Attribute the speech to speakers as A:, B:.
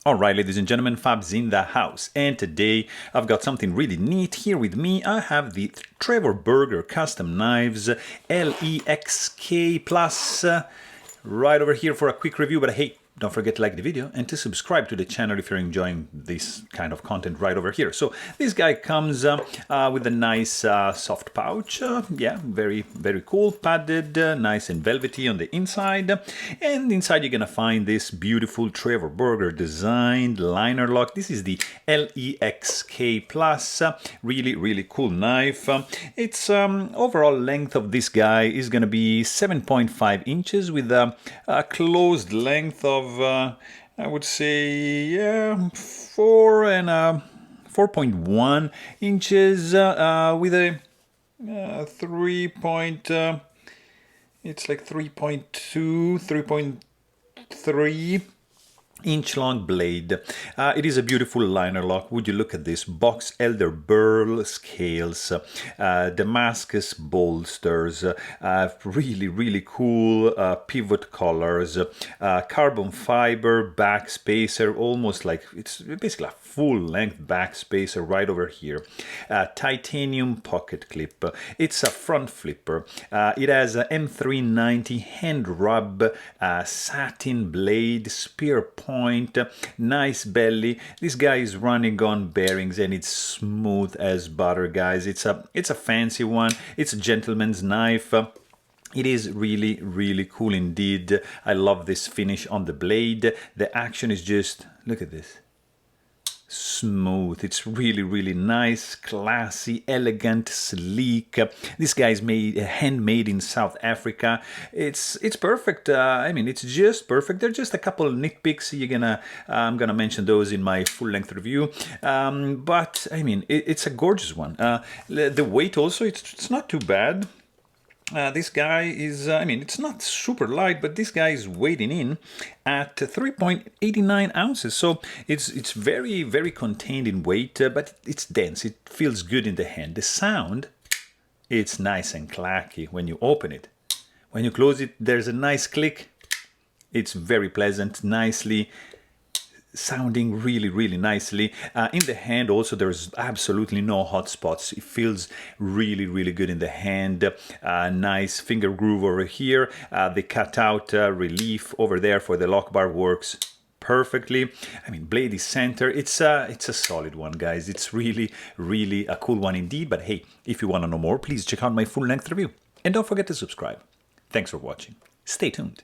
A: Alright, ladies and gentlemen, Fab's in the house, and today I've got something really neat here with me. I have the Trevor Burger Custom Knives LEXK Plus right over here for a quick review, but hey, don't forget to like the video and to subscribe to the channel if you're enjoying this kind of content right over here. So this guy comes with a nice soft pouch. Yeah, very, very cool, padded, nice and velvety on the inside. And inside you're gonna find this beautiful Trevor Burger designed liner lock. This is the LEXK Plus. Really, really cool knife. Its overall length of this guy is gonna be 7.5 inches with a closed length of I would say 4.1 inches with a 3. It's like 3.2, 3.3 inch long blade. It is a beautiful liner lock. Would you look at this? Box elder burl scales, Damascus bolsters, really cool pivot collars, carbon fiber back spacer, almost like it's basically a full length back spacer right over here. Titanium pocket clip. It's a front flipper. It has a M390 hand rub satin blade, spear point, nice belly. This guy is running on bearings and it's smooth as butter, guys. It's a fancy one. It's a gentleman's knife. It is really, really cool indeed. I love this finish on the blade. The action is just, look at this. Smooth. It's really, really nice, classy, elegant, sleek. This guy is handmade in South Africa. It's perfect. I mean, it's just perfect. There's just a couple of nitpicks. I'm gonna mention those in my full-length review. But I mean, it's a gorgeous one. The weight also, it's not too bad. This guy is, I mean, it's not super light, but this guy is weighing in at 3.89 ounces. So it's very, very contained in weight, but it's dense. It feels good in the hand. The sound, it's nice and clacky when you open it. When you close it, there's a nice click. It's very pleasant, nicely sounding really, really nicely. In the hand also, there's absolutely no hot spots. It feels really, really good in the hand. Nice finger groove over here. The cutout relief over there for the lock bar works perfectly. I mean, blade is center. It's a solid one, guys. It's really, really a cool one indeed. But hey, if you want to know more, please check out my full-length review. And don't forget to subscribe. Thanks for watching. Stay tuned.